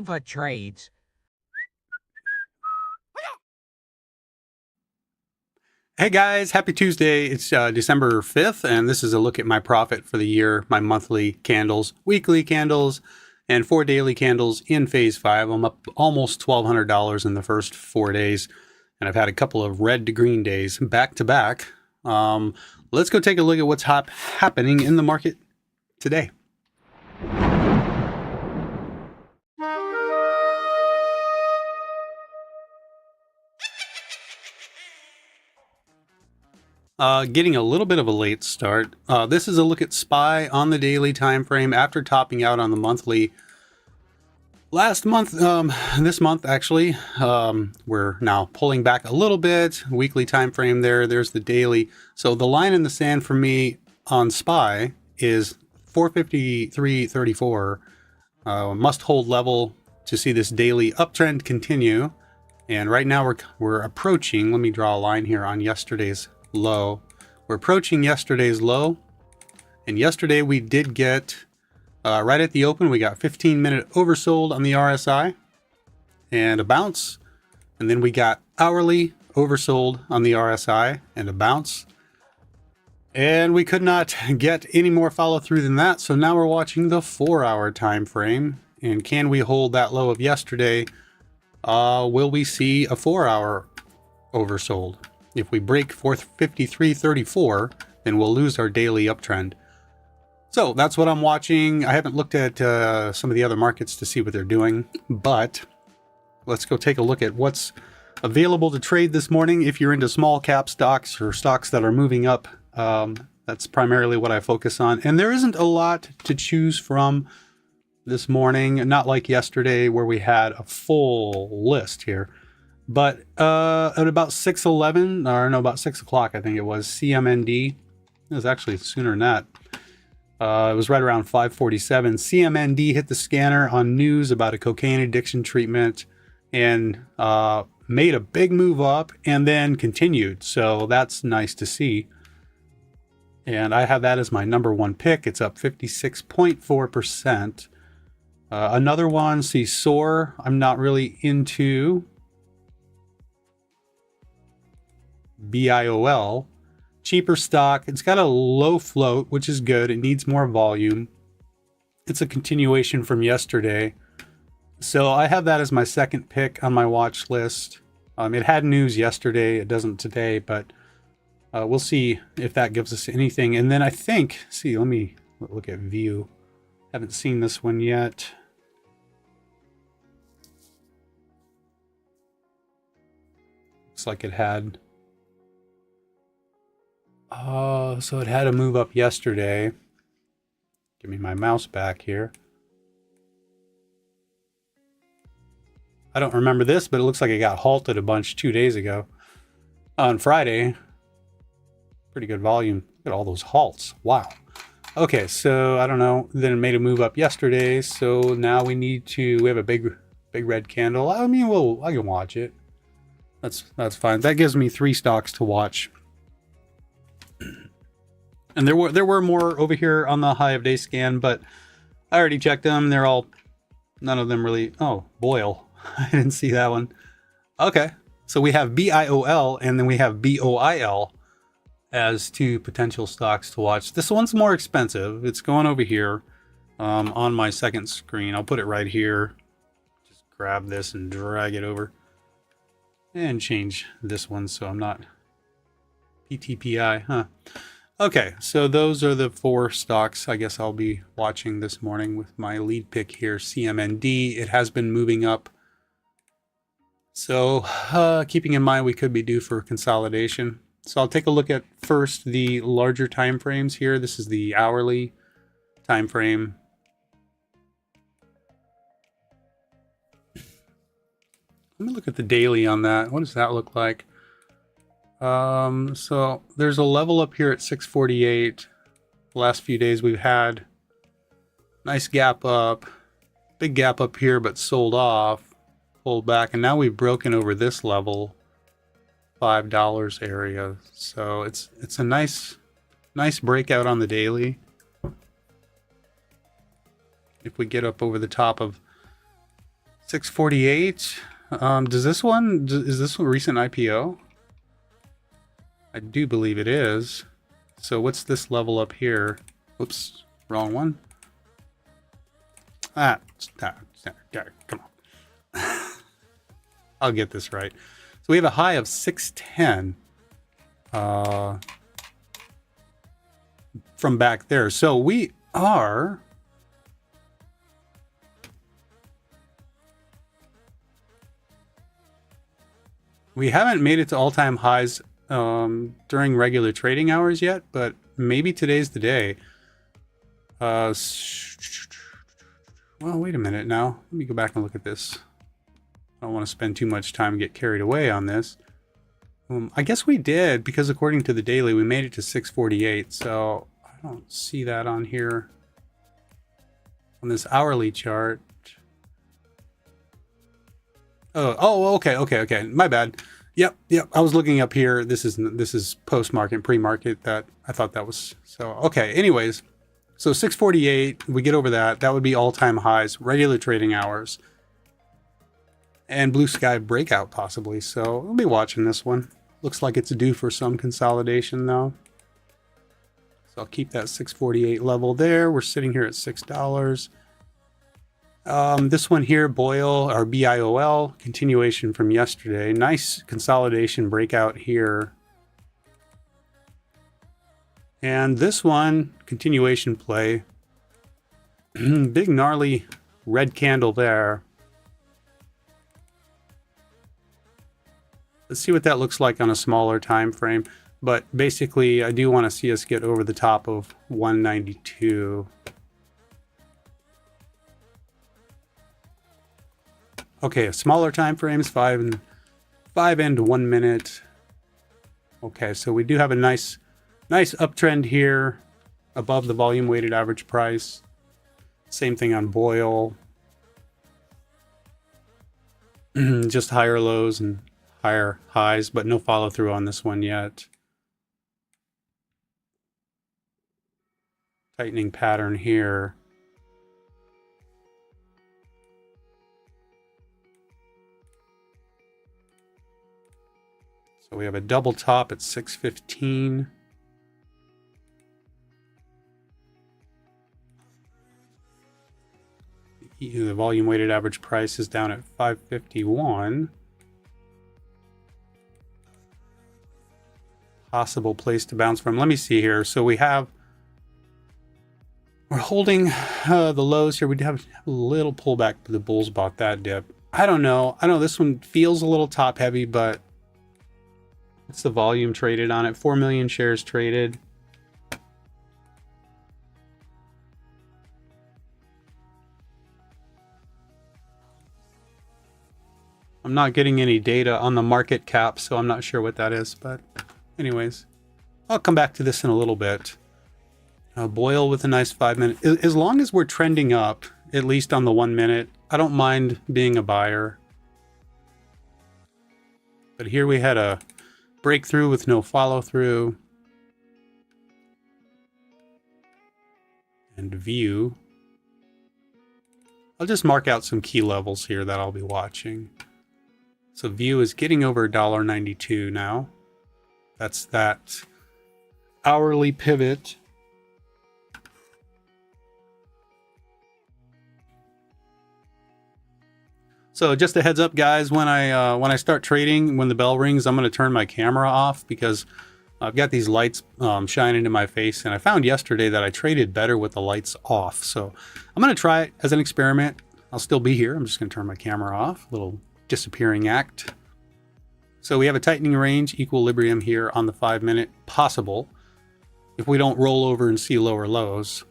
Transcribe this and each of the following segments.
YVA Trades. Hey guys, happy Tuesday. It's December 5th, and this is a look at my profit for the year, my monthly candles, weekly candles, and 4 daily candles in phase 5. I'm up almost $1,200 in the first 4 days, and I've had a couple of red to green days back to back. Let's go take a look at what's happening in the market today. Getting a little bit of a late start. This is a look at SPY on the daily time frame after topping out on the monthly last month. This month actually, we're now pulling back a little bit. Weekly time frame there's the daily. So the line in the sand for me on SPY is 453.34. Must hold level to see this daily uptrend continue. And right now we're approaching, let me draw a line here on yesterday's low. We're approaching yesterday's low, and yesterday we did get right at the open, we got 15-minute oversold on the RSI and a bounce, and then we got hourly oversold on the RSI and a bounce, and we could not get any more follow through than that. So now we're watching the 4-hour time frame, and can we hold that low of yesterday? Will we see a 4-hour oversold? If we break 453.34, then we'll lose our daily uptrend. So that's what I'm watching. I haven't looked at some of the other markets to see what they're doing, but let's go take a look at what's available to trade this morning. If you're into small cap stocks or stocks that are moving up, that's primarily what I focus on. And there isn't a lot to choose from this morning, not like yesterday where we had a full list here. But at about 6:11, or no, about 6 o'clock, I think it was, CMND. It was actually sooner than that. It was right around 5:47. CMND hit the scanner on news about a cocaine addiction treatment and made a big move up and then continued. So that's nice to see. And I have that as my number one pick. It's up 56.4%. Another one, see SOAR, I'm not really into. BIOL, cheaper stock. It's got a low float, which is good. It needs more volume. It's a continuation from yesterday. So I have that as my second pick on my watch list. It had news yesterday. It doesn't today, but we'll see if that gives us anything. And then I think, see, let me look at view. Haven't seen this one yet. Looks like it had... so it had a move up yesterday. Give me my mouse back here. I don't remember this, but it looks like it got halted a bunch 2 days ago. On Friday. Pretty good volume. Look at all those halts. Wow. Okay, so I don't know. Then it made a move up yesterday. So now we have a big red candle. I mean, I can watch it. That's fine. That gives me 3 stocks to watch. And there were more over here on the high of day scan, but I already checked them. None of them really. Oh, Boyle. I didn't see that one. Okay. So we have BIOL and then we have BOIL as 2 potential stocks to watch. This one's more expensive. It's going over here on my second screen. I'll put it right here. Just grab this and drag it over and change this one so I'm not PTPI, huh? Okay, so those are the 4 stocks I guess I'll be watching this morning with my lead pick here, CMND. It has been moving up. So keeping in mind we could be due for consolidation. So I'll take a look at first the larger time frames here. This is the hourly time frame. Let me look at the daily on that. What does that look like? So there's a level up here at 648. The last few days we've had nice gap up, big gap up here, but sold off, pulled back, and now we've broken over this level, $5 area. So it's a nice breakout on the daily. If we get up over the top of 648. Is this one a recent IPO? I do believe it is. So what's this level up here? Whoops, wrong one. Come on. I'll get this right. So we have a high of 610 from back there. So we are... We haven't made it to all-time highs during regular trading hours yet, but maybe today's the day. Well, wait a minute now. Let me go back and look at this. I don't want to spend too much time and get carried away on this. I guess we did, because according to the daily, we made it to 648. So I don't see that on here on this hourly chart. Oh, okay. My bad. Yep. I was looking up here. This is post-market, pre-market. That I thought that was so. Okay. Anyways, so 648. We get over that. That would be all-time highs, regular trading hours, and blue sky breakout possibly. So we'll be watching this one. Looks like it's due for some consolidation though. So I'll keep that 648 level there. We're sitting here at $6. This one here, BOIL, or BIOL, continuation from yesterday. Nice consolidation breakout here. And this one, continuation play. Big gnarly red candle there. Let's see what that looks like on a smaller time frame. But basically, I do want to see us get over the top of 192. Okay, smaller time frames, 5 and 1 minute. Okay, so we do have a nice uptrend here above the volume weighted average price. Same thing on BOIL. Just higher lows and higher highs, but no follow through on this one yet. Tightening pattern here. So we have a double top at 615. The volume weighted average price is down at 551. Possible place to bounce from. Let me see here. So we're holding the lows here. We have a little pullback, but the bulls bought that dip. I don't know. This one feels a little top heavy, but it's the volume traded on it. 4 million shares traded. I'm not getting any data on the market cap, so I'm not sure what that is. But anyways, I'll come back to this in a little bit. BOIL with a nice 5 minute. As long as we're trending up, at least on the 1 minute, I don't mind being a buyer. But here we had a breakthrough with no follow through. And view. I'll just mark out some key levels here that I'll be watching. So view is getting over $1.92 now. That's that hourly pivot. So just a heads up, guys, when I start trading, when the bell rings, I'm going to turn my camera off because I've got these lights shining into my face, and I found yesterday that I traded better with the lights off. So I'm going to try it as an experiment. I'll still be here. I'm just going to turn my camera off. A little disappearing act. So we have a tightening range, equilibrium here on the 5 minute, possible if we don't roll over and see lower lows.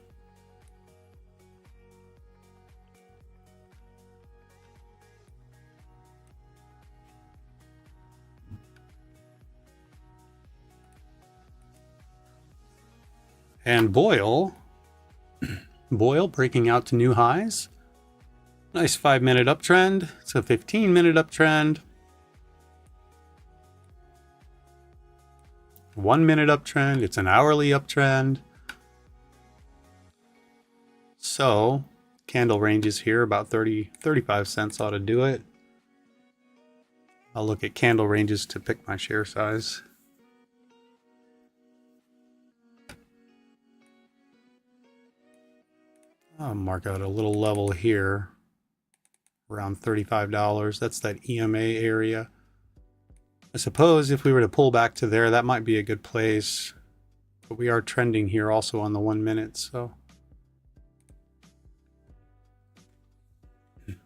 And BOIL breaking out to new highs. Nice 5 minute uptrend. It's a 15 minute uptrend. 1 minute uptrend. It's an hourly uptrend. So candle ranges here, about 35 cents ought to do it. I'll look at candle ranges to pick my share size. I'll mark out a little level here, around $35. That's that EMA area. I suppose if we were to pull back to there, that might be a good place. But we are trending here also on the 1 minute, so.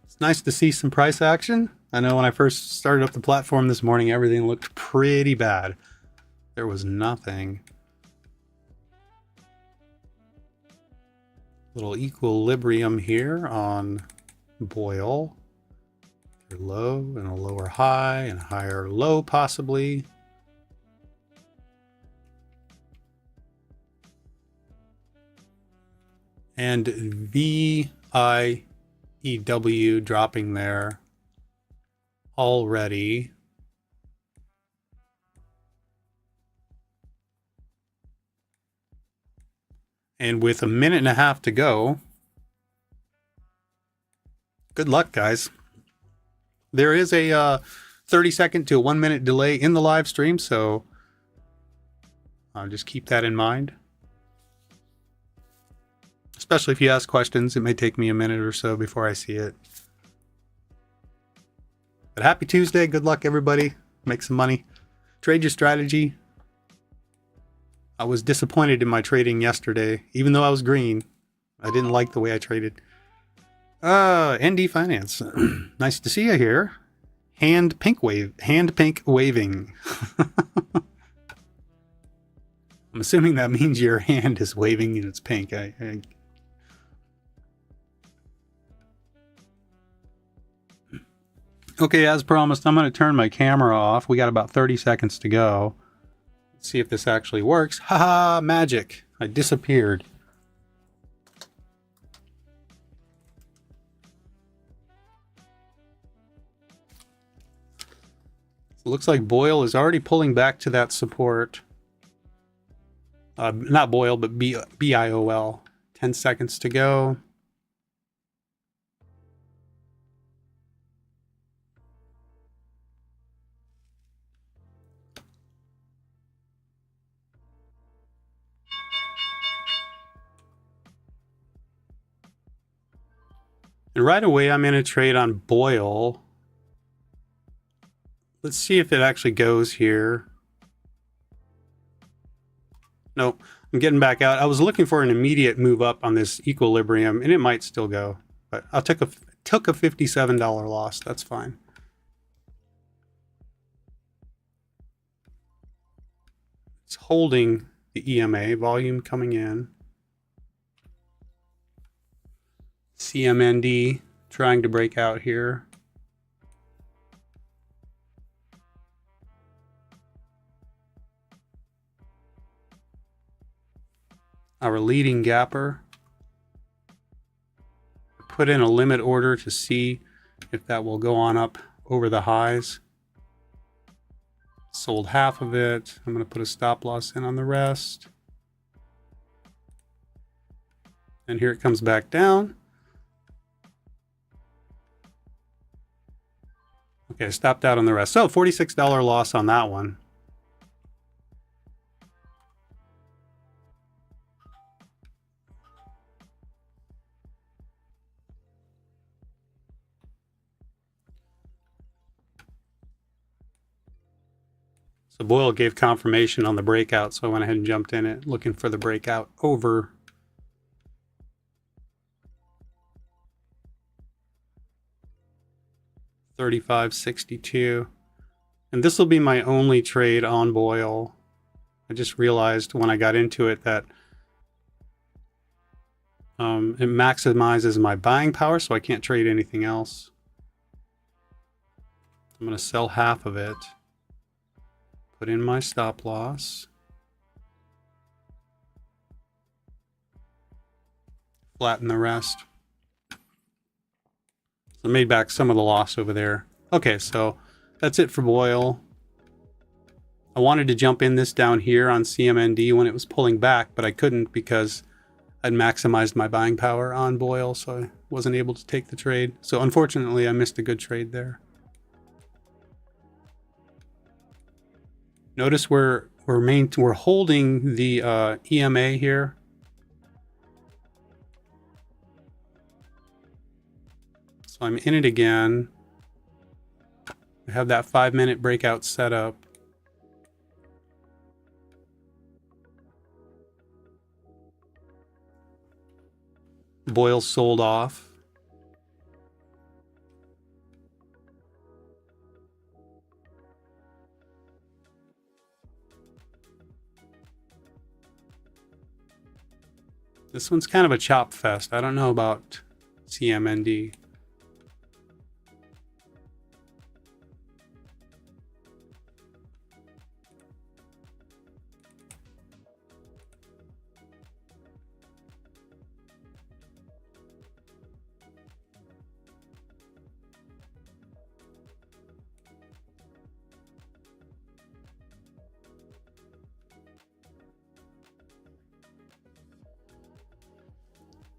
It's nice to see some price action. I know when I first started up the platform this morning, everything looked pretty bad. There was nothing. Little equilibrium here on Boyle. Low and a lower high and a higher low possibly. And VIEW dropping there already. And with a minute and a half to go, good luck, guys. There is a 30-second to a 1 minute delay in the live stream, so just keep that in mind. Especially if you ask questions, it may take me a minute or so before I see it. But happy Tuesday. Good luck, everybody. Make some money. Trade your strategy. I was disappointed in my trading yesterday. Even though I was green, I didn't like the way I traded. ND Finance. Nice to see you here. Hand pink waving. I'm assuming that means your hand is waving and it's pink. Okay, as promised, I'm going to turn my camera off. We got about 30 seconds to go. Let's see if this actually works. Haha, magic. I disappeared. It looks like Boyle is already pulling back to that support. Not Boyle, but BIOL. 10 seconds to go. And right away, I'm in a trade on Boyle. Let's see if it actually goes here. Nope, I'm getting back out. I was looking for an immediate move up on this equilibrium, and it might still go. But I took a $57 loss. That's fine. It's holding the EMA, volume coming in. CMND trying to break out here. Our leading gapper. Put in a limit order to see if that will go on up over the highs. Sold half of it. I'm going to put a stop loss in on the rest. And here it comes back down. Okay, stopped out on the rest. So $46 loss on that one. So Boyle gave confirmation on the breakout, so I went ahead and jumped in it, looking for the breakout over $35.62. And this will be my only trade on Boyle. I just realized when I got into it that it maximizes my buying power, so I can't trade anything else. I'm going to sell half of it. Put in my stop loss. Flatten the rest. So I made back some of the loss over there. Okay, so that's it for Boyle. I wanted to jump in this down here on CMND when it was pulling back, but I couldn't because I'd maximized my buying power on Boyle, so I wasn't able to take the trade. So unfortunately, I missed a good trade there. Notice we're holding the EMA here. So I'm in it again. I have that 5-minute breakout set up. Boyle sold off. This one's kind of a chop fest. I don't know about CMND.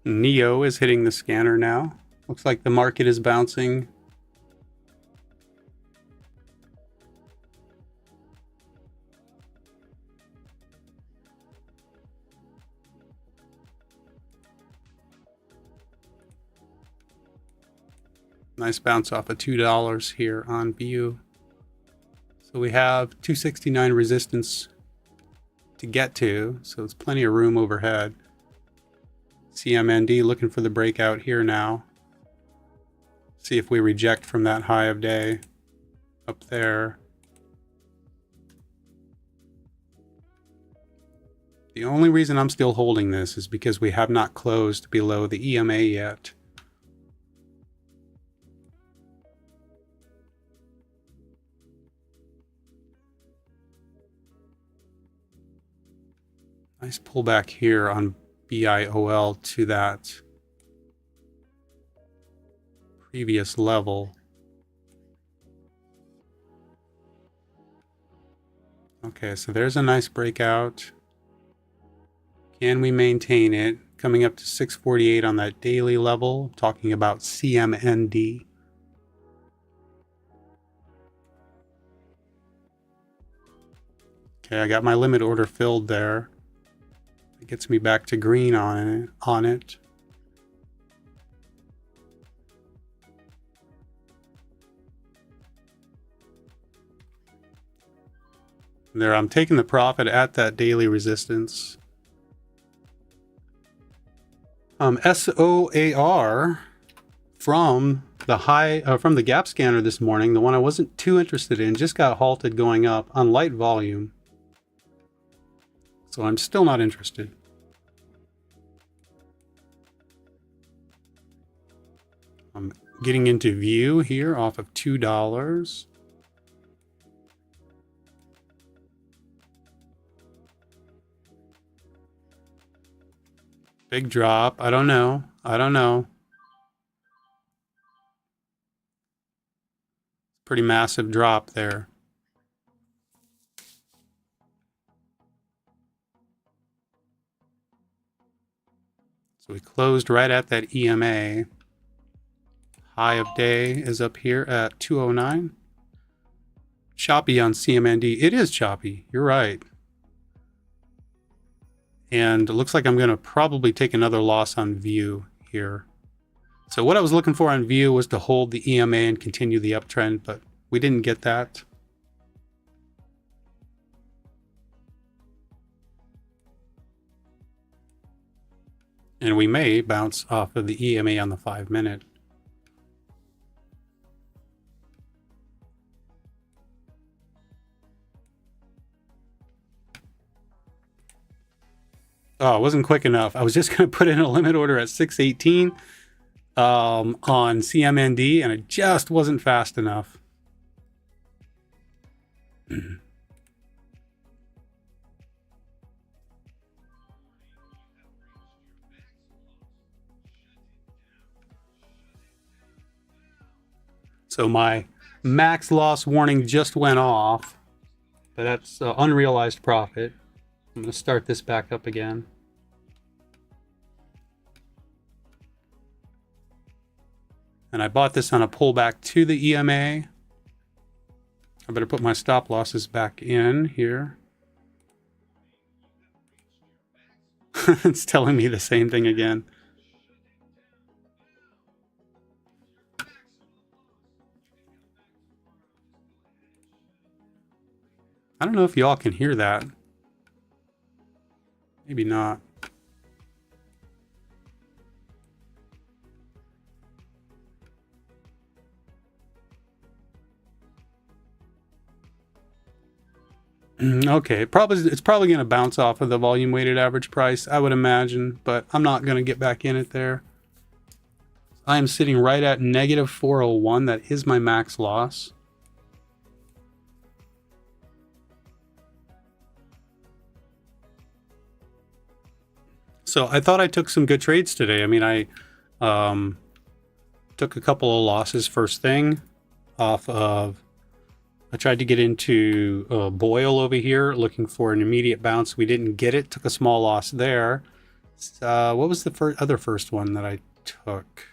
Neo is hitting the scanner now. Looks like the market is bouncing. Nice bounce off of $2 here on view. So we have 269 resistance to get to, so it's plenty of room overhead. CMND looking for the breakout here now. See if we reject from that high of day up there. The only reason I'm still holding this is because we have not closed below the EMA yet. Nice pullback here on BIOL to that previous level. Okay, so there's a nice breakout. Can we maintain it? Coming up to 648 on that daily level, talking about CMND. Okay, I got my limit order filled there. It gets me back to green on it. There, I'm taking the profit at that daily resistance. SOAR from the gap scanner this morning, the one I wasn't too interested in, just got halted going up on light volume. So I'm still not interested. I'm getting into view here off of $2. Big drop. I don't know. Pretty massive drop there. So we closed right at that EMA. High of day is up here at 209. Choppy on CMND. It is choppy. You're right. And it looks like I'm going to probably take another loss on view here. So what I was looking for on view was to hold the EMA and continue the uptrend, but we didn't get that. And we may bounce off of the EMA on the 5-minute. Oh, it wasn't quick enough. I was just going to put in a limit order at 618 on CMND, and it just wasn't fast enough. So my max loss warning just went off, but that's unrealized profit. I'm going to start this back up again. And I bought this on a pullback to the EMA. I better put my stop losses back in here. It's telling me the same thing again. I don't know if y'all can hear that. Maybe not. Okay, it's probably going to bounce off of the volume weighted average price, I would imagine, but I'm not going to get back in it there. I am sitting right at negative 401. That is my max loss. So I thought I took some good trades today. I mean, I took a couple of losses first thing off of... I tried to get into Boyle over here, looking for an immediate bounce. We didn't get it. Took a small loss there. What was the other first one that I took?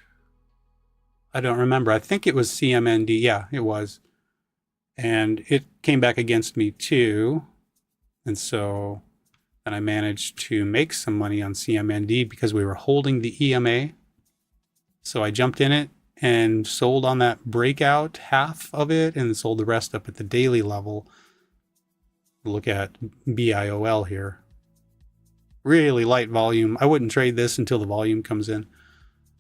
I don't remember. I think it was CMND. Yeah, it was. And it came back against me too. And so then I managed to make some money on CMND because we were holding the EMA. So I jumped in it and sold on that breakout half of it and sold the rest up at the daily level. Look at BIOL here. Really light volume. I wouldn't trade this until the volume comes in.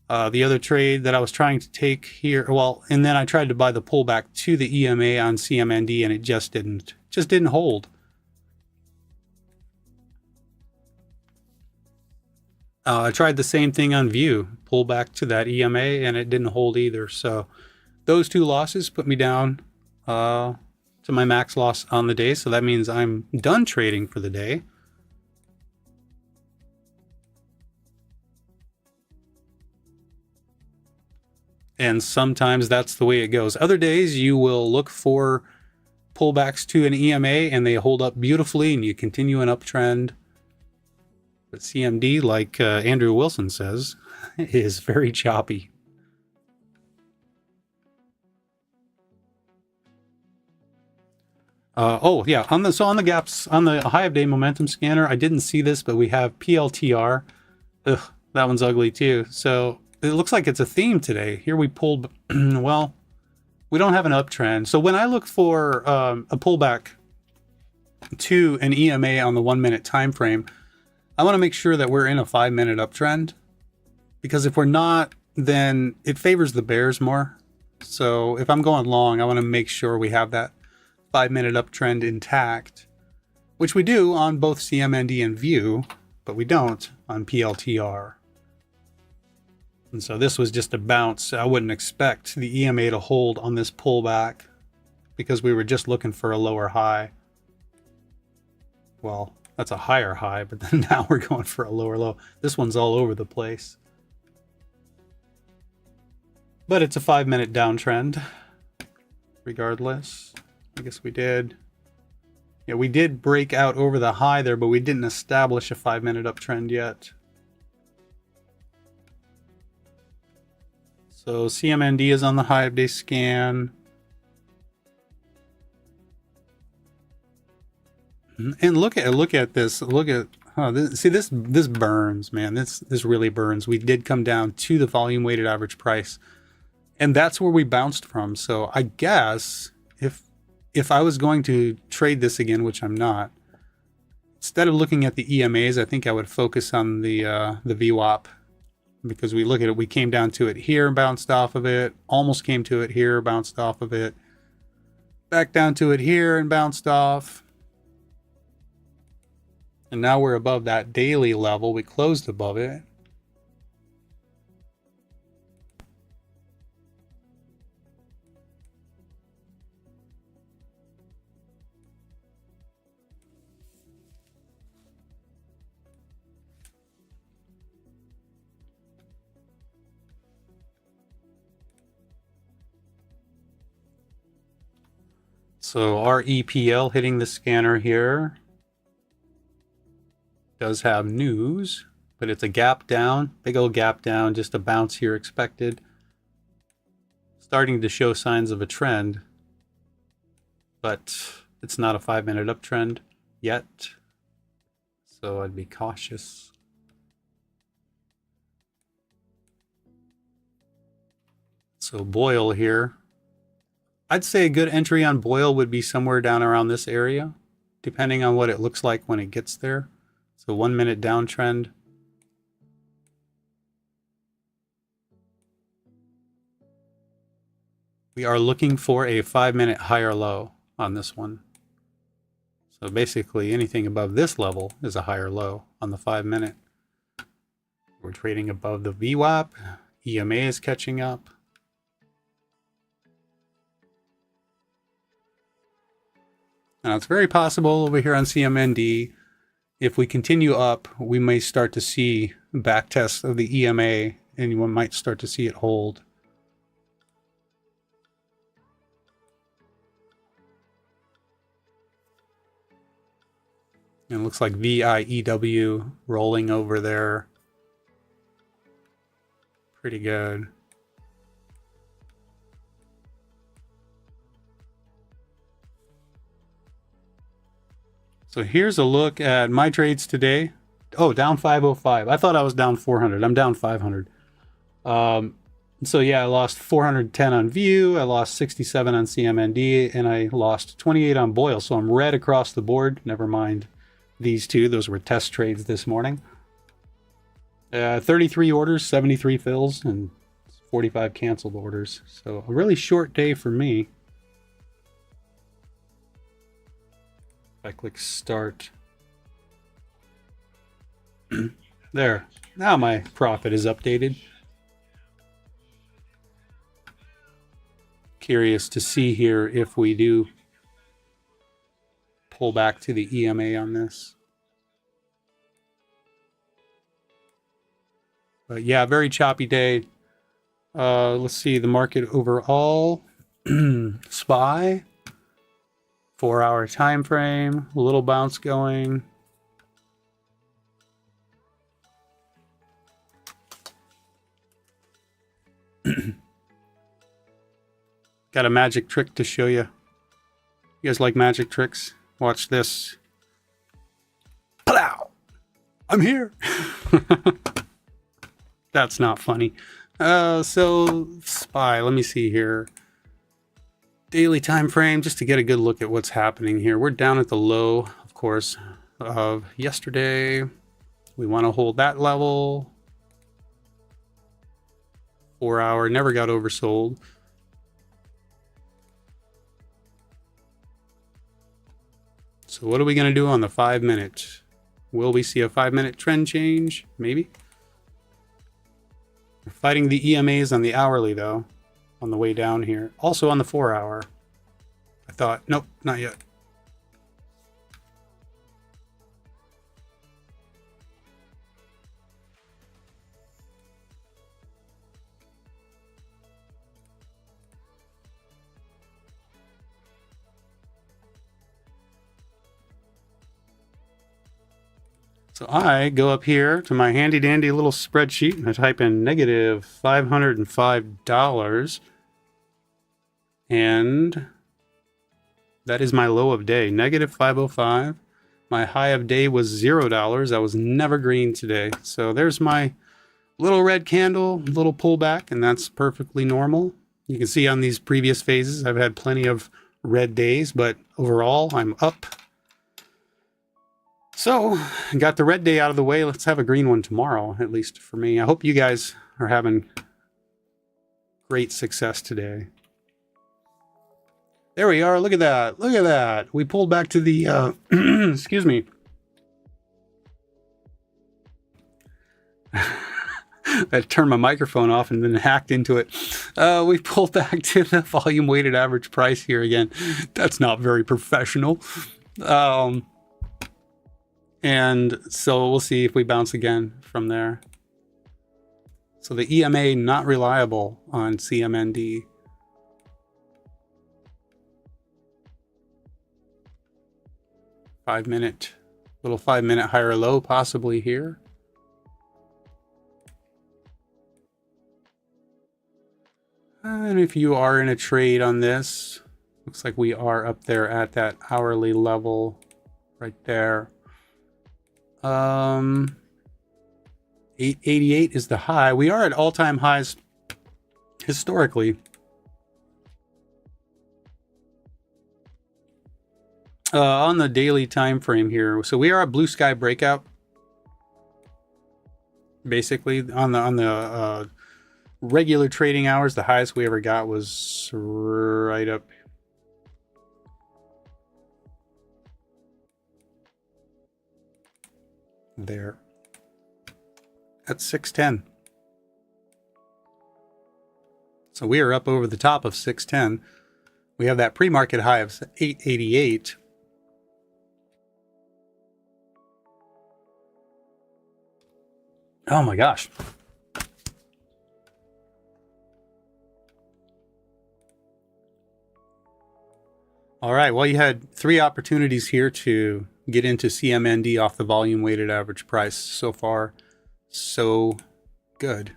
The other trade that I was trying to take here, well, and then I tried to buy the pullback to the EMA on CMND and it just didn't hold. I tried the same thing on View, pull back to that EMA, and it didn't hold either. So those two losses put me down to my max loss on the day. So that means I'm done trading for the day. And sometimes that's the way it goes. Other days you will look for pullbacks to an EMA and they hold up beautifully and you continue an uptrend. But CMD, like Andrew Wilson says, is very choppy. Oh yeah, on the gaps on the high of day momentum scanner, I didn't see this, but we have PLTR. Ugh, that one's ugly too. So it looks like it's a theme today. Here we pulled. Well, we don't have an uptrend. So when I look for a pullback to an EMA on the 1 minute time frame, I want to make sure that we're in a 5 minute uptrend, because if we're not, then it favors the bears more. So if I'm going long, I want to make sure we have that 5 minute uptrend intact, which we do on both CMND and View, but we don't on PLTR. And so this was just a bounce. I wouldn't expect the EMA to hold on this pullback because we were just looking for a lower high. Well, that's a higher high, but then now we're going for a lower low. This one's all over the place. But it's a 5 minute downtrend regardless. I guess we did. Yeah, we did break out over the high there, but we didn't establish a 5 minute uptrend yet. So CMND is on the high of day scan. And look at this. Look at this burns, man. This really burns. We did come down to the volume weighted average price, and that's where we bounced from. So I guess if I was going to trade this again, which I'm not, instead of looking at the EMAs, I think I would focus on the VWAP, because we look at it. We came down to it here, bounced off of it, almost came to it here, bounced off of it, back down to it here, and bounced off. And now we're above that daily level. We closed above it. So our EPL hitting the scanner here does have news, but it's a gap down, big old gap down, just a bounce here expected. starting to show signs of a trend, but it's not a 5-minute uptrend yet, so I'd be cautious. So Boyle here. I'd say a good entry on Boyle would be somewhere down around this area, depending on what it looks like when it gets there. So 1-minute downtrend. We are looking for a 5-minute higher low on this one. So basically anything above this level is a higher low on the 5-minute. We're trading above the VWAP. EMA is catching up. Now it's very possible over here on CMND, if we continue up, we may start to see back tests of the EMA, and one might start to see it hold. And it looks like VIEW rolling over there. Pretty good. So here's a look at my trades today. Oh, down 505. I thought I was down 400. I'm down 500. So yeah, I lost 410 on View. I lost 67 on CMND, and I lost 28 on Boyle. So I'm red across the board. Never mind these two. Those were test trades this morning. 33 orders, 73 fills, and 45 canceled orders. So a really short day for me. If I click start. There. Now my profit is updated. Curious to see here if we do pull back to the EMA on this. But yeah, very choppy day. Let's see the market overall. SPY. 4-hour time frame, a little bounce going. Got a magic trick to show you. You guys like magic tricks? Watch this. Plow! I'm here. That's not funny. So SPY, let me see here. Daily time frame, just to get a good look at what's happening here. We're down at the low, of course, of yesterday. We want to hold that level. 4-hour, never got oversold. So what are we going to do on the 5-minute? Will we see a 5-minute trend change? Maybe. We're fighting the EMAs on the hourly, though. On the way down here. Also on the 4-hour. I thought, nope, not yet. So I go up here to my handy dandy little spreadsheet and I type in negative $505. And that is my low of day, negative 505. My high of day was $0. I was never green today. So there's my little red candle, little pullback, and that's perfectly normal. You can see on these previous phases, I've had plenty of red days, but overall I'm up. So got the red day out of the way. Let's have a green one tomorrow, at least for me. I hope you guys are having great success today. There we are. Look at that. Look at that. We pulled back to the, excuse me. I turned my microphone off and then hacked into it. We pulled back to the volume weighted average price here again. That's not very professional. And so we'll see if we bounce again from there. So the EMA not reliable on CMND. Little 5-minute higher low possibly here. And if you are in a trade on this, looks like we are up there at that hourly level right there. 888 is the high. We are at all-time highs historically. On the daily time frame here, so we are at blue sky breakout. Basically, on the regular trading hours, the highest we ever got was right up there at 610. So we are up over the top of 610. We have that pre-market high of 888. Oh my gosh. All right, well, you had 3 opportunities here to get into CMND off the volume weighted average price. So far, so good.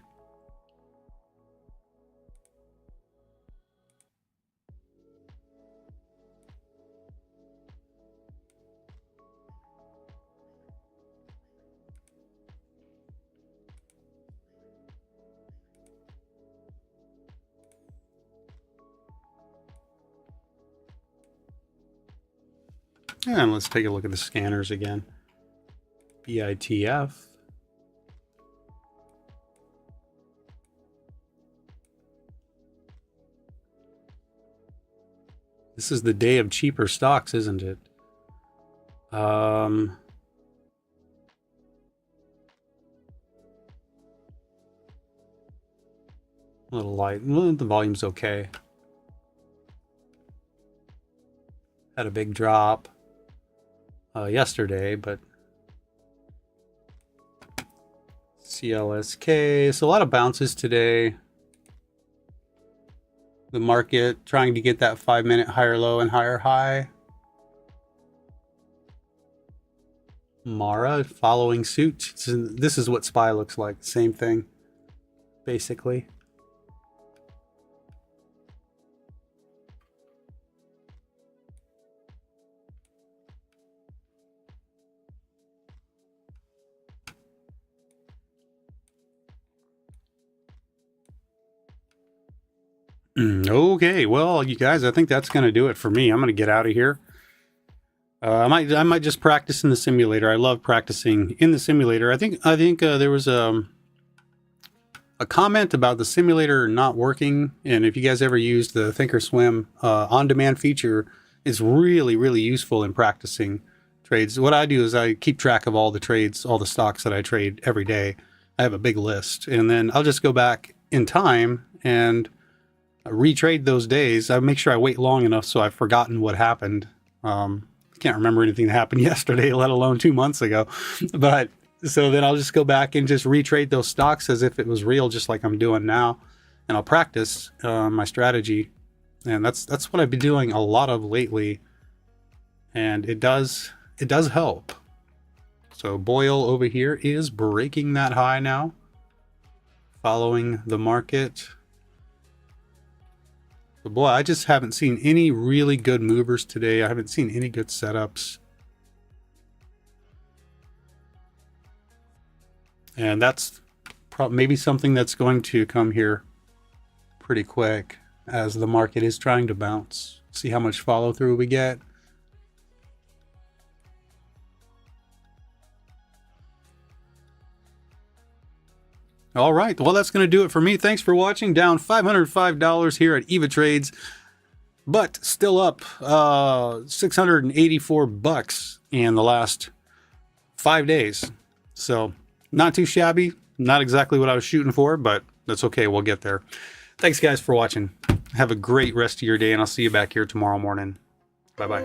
And let's take a look at the scanners again. BITF. This is the day of cheaper stocks, isn't it? A little light. The volume's okay. Had a big drop yesterday, but CLSK. So a lot of bounces today. The market trying to get that 5-minute higher low and higher high. Mara following suit. This is what SPY looks like. Same thing, basically. Okay, well, you guys, I think that's going to do it for me. I'm going to get out of here. I might just practice in the simulator. I love practicing in the simulator. I think there was a comment about the simulator not working, and if you guys ever used the Thinkorswim on-demand feature, it's really, really useful in practicing trades. What I do is I keep track of all the trades, all the stocks that I trade every day. I have a big list, and then I'll just go back in time and retrade those days. I make sure I wait long enough so I've forgotten what happened. Can't remember anything that happened yesterday, let alone 2 months ago. But so then I'll just go back and just retrade those stocks as if it was real, just like I'm doing now. And I'll practice my strategy. And that's what I've been doing a lot of lately. And it does help. So Boyle over here is breaking that high now, following the market. But boy, I just haven't seen any really good movers today. I haven't seen any good setups. And that's maybe something that's going to come here pretty quick as the market is trying to bounce. See how much follow through we get. All right, well, that's going to do it for me. Thanks for watching. Down $505 here at YVA Trades, but still up $684 in the last 5 days. So not too shabby. Not exactly what I was shooting for, but that's okay. We'll get there. Thanks, guys, for watching. Have a great rest of your day, and I'll see you back here tomorrow morning. Bye-bye.